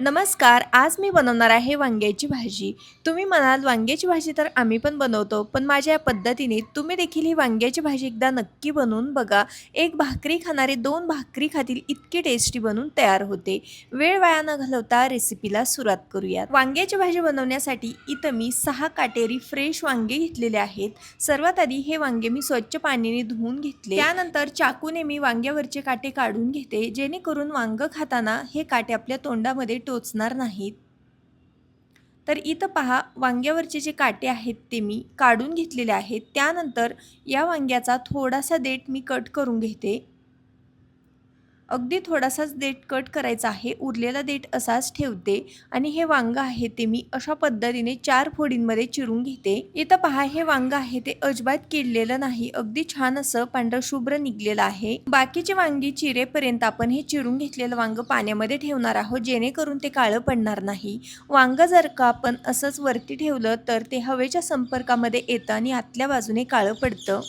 नमस्कार. आज मी बनवणार आहे वांग्याची भाजी. तुम्ही म्हणाल वांग्याची भाजी तर आम्ही पण बनवतो, पण माझ्या या पद्धतीने तुम्ही देखील ही वांग्याची भाजी एकदा नक्की बनवून बघा. एक भाकरी खाणारे 2 भाकरी खातील इतकी टेस्टी बनून तयार होते. वेळ वाया न घालवता रेसिपीला सुरुवात करूयात. वांग्याची भाजी बनवण्यासाठी इथं मी 6 काटेरी फ्रेश वांगे घेतलेले आहेत. सर्वात आधी हे वांगे मी स्वच्छ पाण्याने धुवून घेतले. त्यानंतर चाकूने मी वांग्यावरचे काटे काढून घेते, जेणेकरून वांग खाताना हे काटे आपल्या तोंडामध्ये टोचणार नाहीत. तर इथं पहा वांग्यावरचे जे काटे आहेत ते मी काढून घेतलेले आहेत. त्यानंतर या वांग्याचा थोडासा देठ मी कट करून घेते. अगदी थोडासाच देठ कट करायचा आहे, उरलेला देठ असाच ठेवते आणि हे वांग आहे ते मी अशा पद्धतीने 4 फोडींमध्ये चिरून घेते. इथं पहा हे वांग आहे ते अजिबात किडलेलं नाही, अगदी छान असं पांढरं शुभ्र निघलेलं आहे. बाकीचे वांगी चिरेपर्यंत आपण हे चिरून घेतलेलं वांग पाण्यामध्ये ठेवणार आहोत, जेणेकरून ते काळं पडणार नाही. वांग जर का आपण असंच वरती ठेवलं तर ते हवेच्या संपर्कामध्ये येतं आणि आतल्या बाजूने काळं पडतं.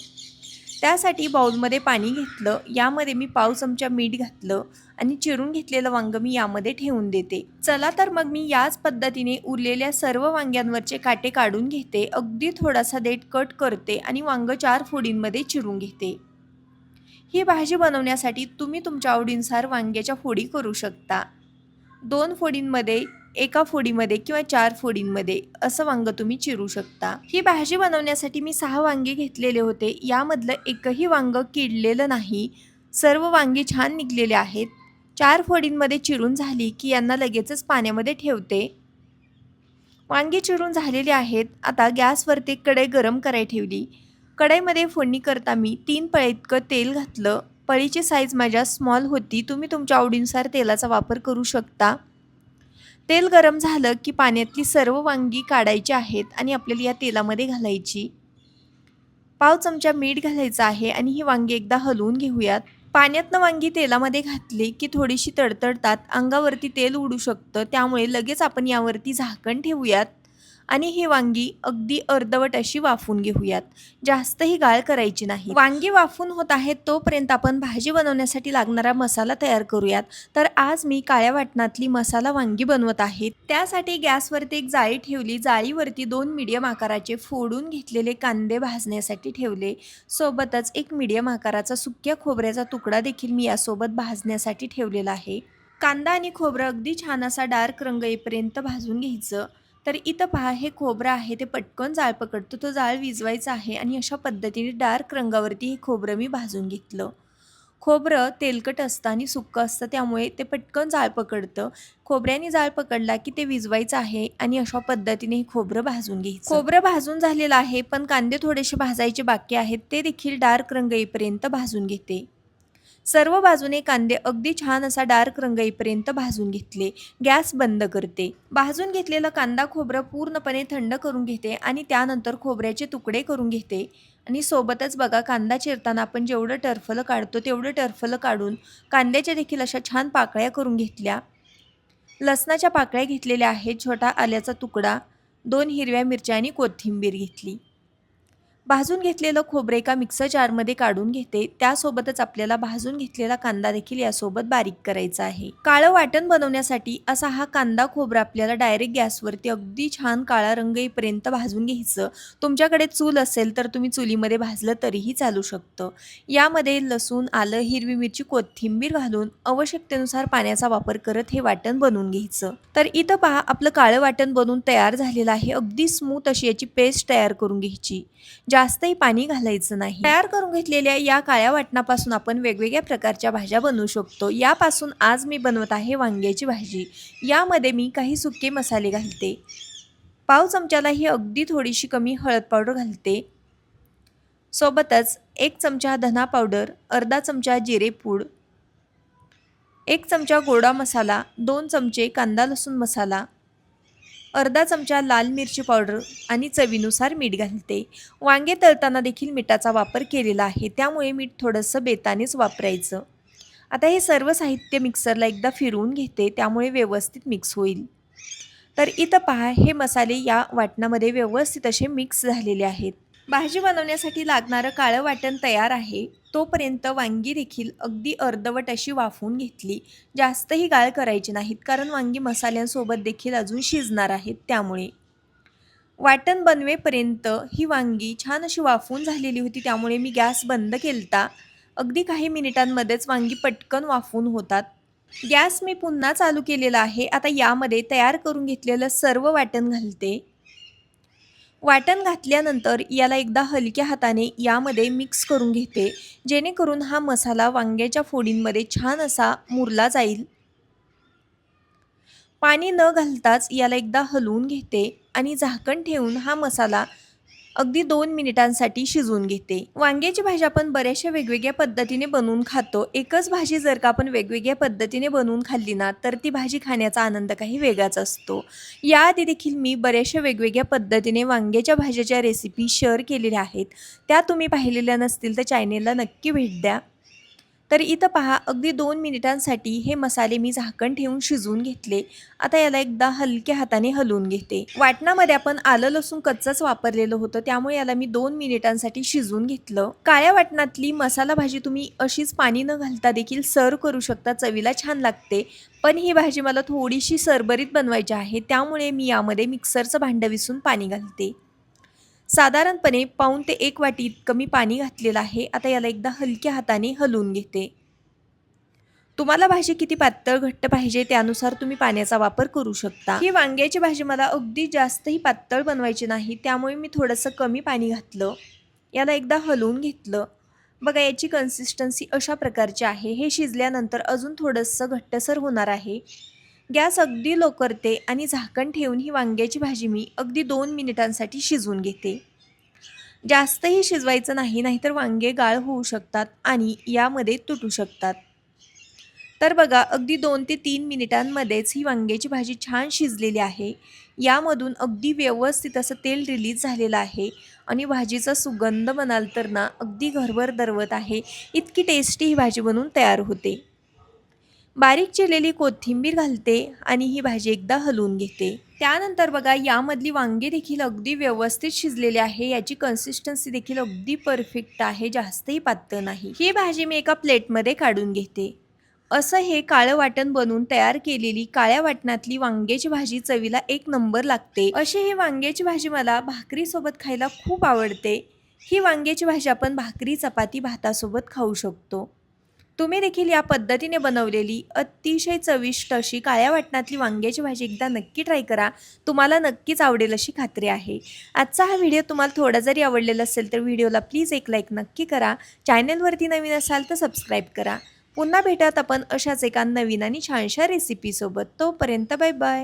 त्यासाठी बाउलमध्ये पाणी घेतलं, यामध्ये मी पाव चमचा मीठ घातलं आणि चिरून घेतलेलं वांग मी यामध्ये ठेवून देते. चला तर मग मी याच पद्धतीने उरलेल्या सर्व वांग्यांवरचे काटे काढून घेते. अगदी थोडासा देठ कट करते आणि वांग 4 फोडींमध्ये चिरून घेते. ही भाजी बनवण्यासाठी तुम्ही तुमच्या आवडीनुसार वांग्याच्या फोडी करू शकता. 2 फोडींमध्ये, एका फोडीमध्ये किंवा 4 फोडींमध्ये असं वांग तुम्ही चिरू शकता. ही भाजी बनवण्यासाठी मी 6 वांगे घेतलेले होते. यामधलं एकही वांग किडलेलं नाही. सर्व वांगी छान निघलेले आहेत. 4 फोडींमध्ये चिरून झाली की यांना लगेचच पाण्यामध्ये ठेवते. वांगी चिरून झालेली आहेत. आता गॅसवरती एक कढई गरम करायला ठेवली. कढईमध्ये फोडणी करता मी 3 पळी इतकं तेल घातलं. पळीची साईज माझ्या स्मॉल होती. तुम्ही तुमच्या आवडीनुसार तेलाचा वापर करू शकता. तेल गरम झालं की पाण्यातली सर्व वांगी काढायची आहेत आणि आपल्याला या तेलामध्ये घालायची. पाव चमचा मीठ घालायचं आहे आणि ही वांगी एकदा हलवून घेऊयात. पाण्यातनं वांगी तेलामध्ये घातली की थोडीशी तडतडतात, अंगावरती तेल उडू शकतं, त्यामुळे लगेच आपण यावरती झाकण ठेवूयात आणि ही वांगी अगदी अर्धवट अशी वाफून घेऊयात. जास्तही गाळ करायची नाही. वांगी वाफून होत आहेत तोपर्यंत आपण भाजी बनवण्यासाठी लागणारा मसाला तयार करूयात. तर आज मी काळ्या वाटणातली मसाला वांगी बनवत आहे. त्यासाठी गॅसवरती एक जाळी ठेवली. जाळीवरती 2 मीडियम आकाराचे फोडून घेतलेले कांदे भाजण्यासाठी ठेवले. सोबतच एक मीडियम आकाराचा सुक्या खोबऱ्याचा तुकडा देखील मी यासोबत भाजण्यासाठी ठेवलेला आहे. कांदा आणि खोबरं अगदी छान असा डार्क रंग येईपर्यंत भाजून घ्यायचं. तर इथं पहा हे खोबरं आहे ते पटकन जाळ पकडतो, तो जाळ विझवायचा आहे आणि अशा पद्धतीने डार्क रंगावरती हे खोबरं मी भाजून घेतलं. खोबरं तेलकट असतं आणि सुक्कं असतं, त्यामुळे ते पटकन जाळ पकडतं. खोबऱ्याने जाळ पकडला की ते विझवायचं आहे आणि अशा पद्धतीने हे खोबरं भाजून घ्यायचं. खोबरं भाजून झालेलं आहे, पण कांदे थोडेसे भाजायचे बाकी आहेत, ते देखील डार्क रंग येईपर्यंत भाजून घेते. सर्व बाजूने कांदे अगदी छान असा डार्क रंग येईपर्यंत भाजून घेतले. गॅस बंद करते. भाजून घेतलेलं कांदा खोबरं पूर्णपणे थंड करून घेते आणि त्यानंतर खोबऱ्याचे तुकडे करून घेते आणि सोबतच बघा कांदा चिरताना आपण जेवढं टरफलं काढतो तेवढं टरफलं काढून कांद्याच्या देखील अशा छान पाकळ्या करून घेतल्या. लसणाच्या पाकळ्या घेतलेल्या आहेत, छोटा आल्याचा तुकडा, 2 हिरव्या मिरच्या आणि कोथिंबीर घेतली. भाजून घेतलेलं खोबरं एका मिक्सर जारमध्ये काढून घेते. त्यासोबतच आपल्याला भाजून घेतलेला कांदा देखील यासोबत बारीक करायचा आहे. काळं वाटण बनवण्यासाठी असा हा कांदा खोबरा आपल्याला डायरेक्ट गॅसवरती अगदी छान काळा रंग येईपर्यंत भाजून घ्यायचं. तुमच्याकडे चूल असेल तर तुम्ही चुलीमध्ये भाजलं तरीही चालू शकतं. यामध्ये लसूण, आलं, हिरवी मिरची, कोथिंबीर घालून आवश्यकतेनुसार पाण्याचा वापर करत हे वाटण बनवून घ्यायचं. तर इथं पहा आपलं काळं वाटण बनवून तयार झालेलं आहे. अगदी स्मूथ अशी याची पेस्ट तयार करून घ्यायची. जास्तही पाणी घालायचं नाही. तयार करून घेतलेल्या या काळ्या वाटणापासून आपण वेगवेगळ्या प्रकारच्या भाज्या बनवू शकतो. यापासून आज मी बनवत आहे वांग्याची भाजी. यामध्ये मी काही सुके मसाले घालते. पाव चमच्यालाही अगदी थोडीशी कमी हळद पावडर घालते. सोबतच 1 चमचा धना पावडर, अर्धा चमचा जिरे पूड, 1 चमचा गोडा मसाला, 2 चमचे कांदा लसूण मसाला, अर्धा चमचा लाल मिरची पावडर आणि चवीनुसार मीठ घालते. वांगे तळताना देखील मिठाचा वापर केलेला आहे, त्यामुळे मीठ थोडंसं बेतानेच वापरायचं. आता हे सर्व साहित्य मिक्सरला एकदा फिरवून घेते, त्यामुळे व्यवस्थित मिक्स होईल. तर इथं पहा हे मसाले या वाटणामध्ये व्यवस्थित असे मिक्स झालेले आहेत. भाजी बनवण्यासाठी लागणारं काळं वाटण तयार आहे. तोपर्यंत वांगी देखील अगदी अर्धवट अशी वाफवून घेतली. जास्तही गाळ करायची नाहीत, कारण वांगी मसाल्यांसोबत देखील अजून शिजणार आहेत त्यामुळे. वाटण बनवेपर्यंत ही वांगी छान अशी वाफवून झालेली होती, त्यामुळे मी गॅस बंद केलता. अगदी काही मिनिटांमध्येच वांगी पटकन वाफवून होतात. गॅस मी पुन्हा चालू केलेला आहे. आता यामध्ये तयार करून घेतलेलं सर्व वाटण घालते. वाटण घातल्यानंतर याला एकदा हलक्या हाताने यामध्ये मिक्स करून घेते, जेणेकरून हा मसाला वांग्याच्या फोडींमध्ये छान असा मुरला जाईल. पाणी न घालताच याला एकदा हलवून घेते आणि झाकण ठेवून हा मसाला अगदी 2 मिनिटांसाठी शिजवून घेते. वांग्याची भाजी आपण बऱ्याचशा वेगवेगळ्या पद्धतीने बनवून खातो. एकच भाजी जर का आपण वेगवेगळ्या पद्धतीने बनवून खाल्ली ना, तर ती भाजी खाण्याचा आनंद काही वेगळाच असतो. याआधी देखील मी बऱ्याचशा वेगवेगळ्या पद्धतीने वांग्याच्या भाज्याच्या रेसिपी शेअर केलेल्या आहेत. त्या तुम्ही पाहिलेल्या नसतील तर चॅनेलला नक्की भेट द्या. तर इथं पहा, अगदी 2 मिनिटांसाठी हे मसाले मी झाकण ठेवून शिजवून घेतले. आता याला एकदा हलक्या हाताने हलवून घेते. वाटणामध्ये आपण आलं लसूण कच्चंच वापरलेलं होतं, त्यामुळे याला मी 2 मिनिटांसाठी शिजवून घेतलं. काळ्या वाटणातली मसाला भाजी तुम्ही अशीच पाणी न घालता देखील सर्व करू शकता, चवीला छान लागते. पण ही भाजी मला थोडीशी सरबरीत बनवायची आहे, त्यामुळे मी यामध्ये मिक्सरचं भांडं विसून पाणी घालते. साधारणपणे पाऊण ते 1 वाटी इतकं मी पाणी घातलेलं आहे. आता याला एकदा हलक्या हाताने हलवून घेते. तुम्हाला भाजी किती पातळ घट्ट पाहिजे त्यानुसार तुम्ही पाण्याचा वापर करू शकता. ही वांग्याची भाजी मला अगदी जास्तही पातळ बनवायची नाही, त्यामुळे मी थोडंसं कमी पाणी घातलं. याला एकदा हलवून घेतलं. बघा, याची कन्सिस्टन्सी अशा प्रकारची आहे. हे शिजल्यानंतर अजून थोडंसं घट्टसर होणार आहे. गॅस अगदी लो करते आणि झाकण ठेवून ही वांग्याची भाजी मी अगदी 2 मिनिटांसाठी शिजवून घेते. जास्तही शिजवायचं नाही, नाहीतर वांगे गाळ होऊ शकतात आणि यामध्ये तुटू शकतात. तर बघा, अगदी 2 ते 3 मिनिटांमध्येच ही वांग्याची भाजी छान शिजलेली आहे. यामधून अगदी व्यवस्थित असं तेल रिलीज झालेलं आहे आणि भाजीचा सुगंध म्हणाल तर ना, अगदी घरभर दरवत आहे. इतकी टेस्टी ही भाजी बनवून तयार होते. बारीक चिरलेली कोथिंबीर घालते आणि ही भाजी एकदा हलवून घेते. त्यानंतर बघा, यामधली वांगी देखील अगदी व्यवस्थित शिजलेली आहे. याची कन्सिस्टन्सी देखील अगदी परफेक्ट आहे, जास्तही पातळ नाही. ही भाजी मी एका प्लेटमध्ये काढून घेते. असं हे काळं वाटण बनवून तयार केलेली काळ्या वाटणातली वांग्याची भाजी चवीला एक नंबर लागते. अशी ही वांग्याची भाजी मला भाकरीसोबत खायला खूप आवडते. ही वांग्याची भाजी आपण भाकरी, चपाती, भातासोबत खाऊ शकतो. तुम्ही देखील या पद्धतीने बनवलेली अतिशय चविष्ट अशी काळ्या वाटणातली वांग्याची भाजी एकदा नक्की ट्राय करा. तुम्हाला नक्कीच आवडेल अशी खात्री आहे. आजचा हा व्हिडिओ तुम्हाला थोडा जरी आवडलेला असेल तर व्हिडिओला प्लीज एक लाईक नक्की करा. चॅनलवरती नवीन असाल तर सबस्क्राईब करा. पुन्हा भेटात आपण अशाच एका नवीन आणि छानशा रेसिपीसोबत. तोपर्यंत बाय बाय.